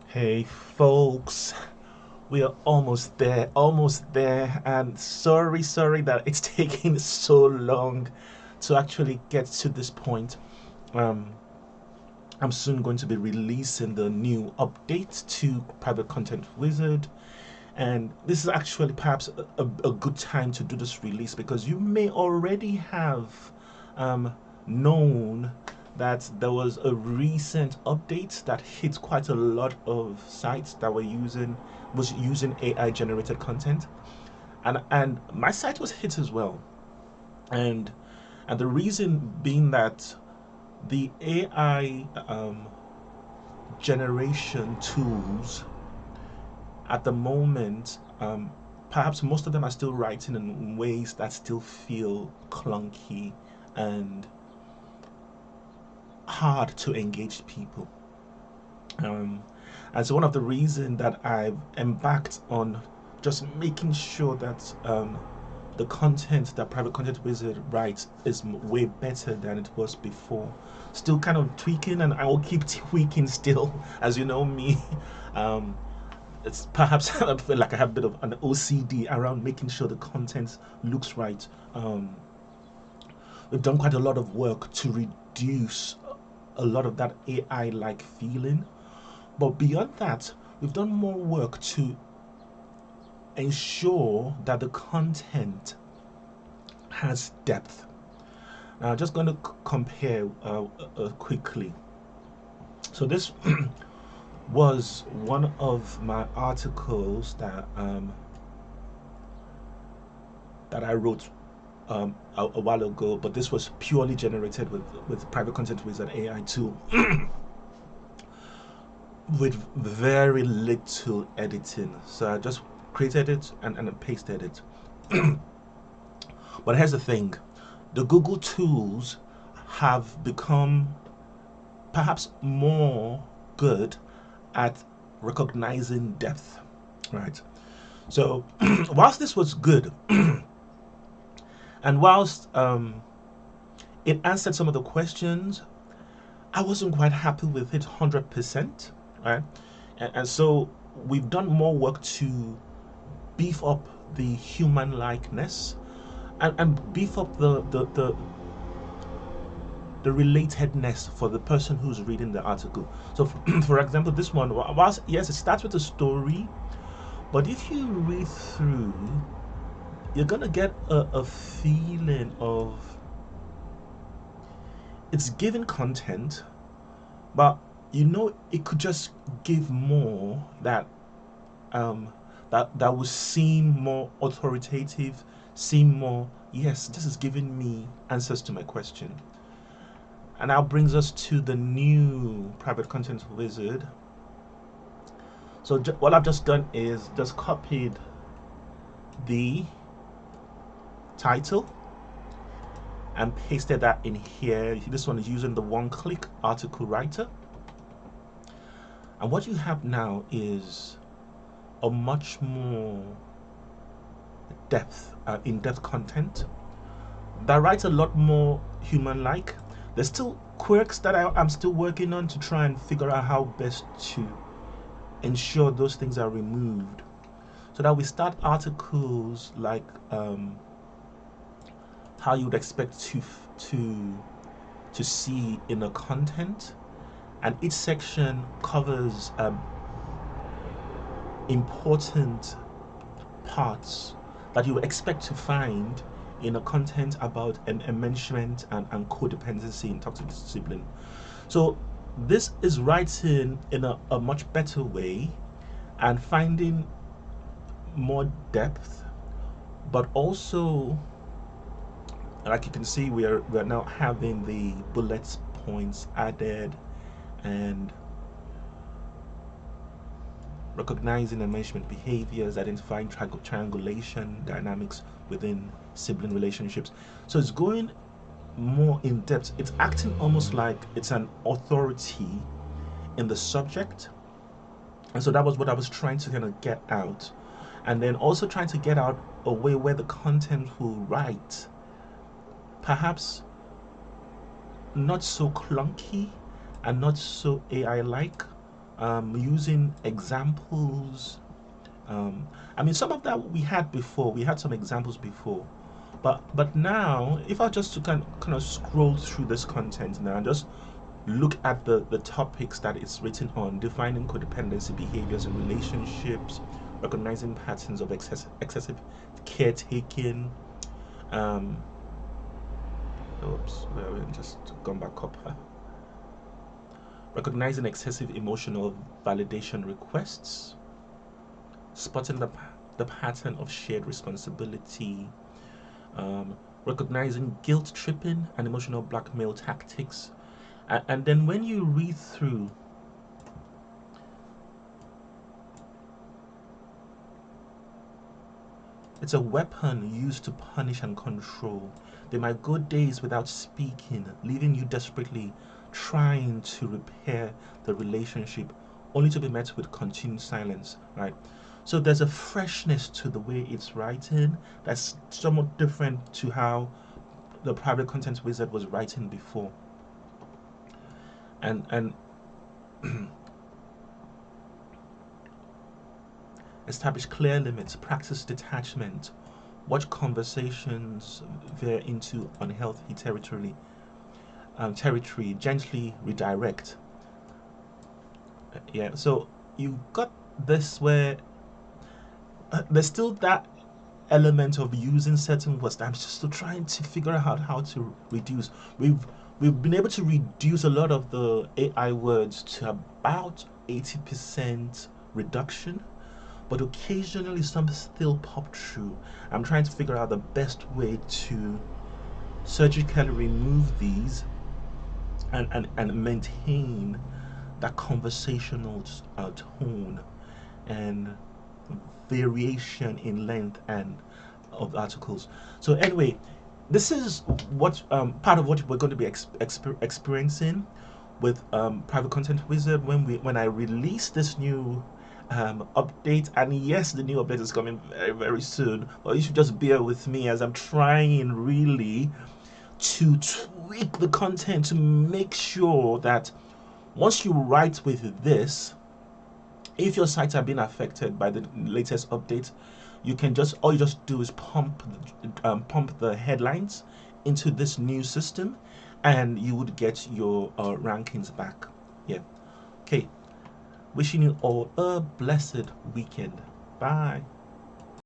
Hey folks, we are almost there, and sorry that it's taking so long to actually get to this point. Um, I'm soon going to be releasing the new update to Private Content Wizard, and this is actually perhaps a good time to do this release because you may already have um, known that there was a recent update that hit quite a lot of sites that was using AI generated content, and my site was hit as well, and the reason being that the AI generation tools at the moment, perhaps most of them are still writing in ways that still feel clunky and hard to engage people. Um, and so, one of the reasons that I've embarked on just making sure that the content that Private Content Wizard writes is way better than it was before. Still kind of tweaking, and I will keep tweaking still, as you know me. Um, it's perhaps I feel like I have a bit of an OCD around making sure the content looks right. Um, we've done quite a lot of work to reduce a lot of that AI like feeling. But beyond that, we've done more work to ensure that the content has depth. Now, I'm just going to compare quickly. So, this was one of my articles that I wrote a while ago, but this was purely generated with Private Content Wizard AI tool with very little editing. So I just created it and pasted it. But here's the thing, the Google tools have become perhaps more good at recognizing depth, right? So, whilst this was good, and whilst it answered some of the questions, I wasn't quite happy with it 100%, right? And so we've done more work to beef up the human likeness and beef up the relatedness for the person who's reading the article. So, for example, this one, whilst yes, it starts with a story, but if you read through, you're gonna get a feeling of it's giving content, but it could just give more um, that would seem more authoritative, seem more yes, this is giving me answers to my question. And now brings us to the new Private Content Wizard. So what I've just done is just copied the title and pasted that in here. This one is using the one-click article writer. And what you have now is a much more in-depth content that writes a lot more human-like. There's still quirks that I'm still working on to try and figure out how best to ensure those things are removed, so that we start articles like how you would expect to see in a content, and each section covers important parts that you would expect to find in a content about enmeshment and codependency in toxic discipline. So this is writing in a much better way and finding more depth, but also, like you can see, we're now having the bullet points added and recognizing enmeshment behaviors, identifying triangulation dynamics within sibling relationships. So it's going more in depth. It's acting almost like it's an authority in the subject. And so that was what I was trying to kind of get out. And then also trying to get out a way where the content will write perhaps not so clunky and not so AI like, using examples. I mean, some of that we had before. We had some examples before, but now, if I just to kind of scroll through this content now and just look at the topics that it's written on: defining codependency behaviors in relationships, recognizing patterns of excessive caretaking. Um, oops, just gone back up. Recognizing excessive emotional validation requests, spotting the pattern of shared responsibility, recognizing guilt tripping and emotional blackmail tactics. And then when you read through, it's a weapon used to punish and control. They might go days without speaking, leaving you desperately trying to repair the relationship, only to be met with continued silence, right? So there's a freshness to the way it's writing that's somewhat different to how the private content wizard was writing before. And establish clear limits, practice detachment, watch conversations veer into unhealthy territory, gently redirect. Yeah, so you got this where there's still that element of using certain words. I'm just still trying to figure out how to reduce. We've been able to reduce a lot of the AI words to about 80% reduction, but occasionally some still pop through. I'm trying to figure out the best way to surgically remove these and maintain that conversational tone and variation in length and of articles. So anyway, this is what part of what we're going to be experiencing with private content wizard when I release this new update. And yes, the new update is coming very very soon, but you should just bear with me as I'm trying really to tweak the content to make sure that once you write with this, if your sites are being affected by the latest update, you can just all you just do is pump the headlines into this new system, and you would get your rankings back. Yeah. Okay. Wishing you all a blessed weekend. Bye.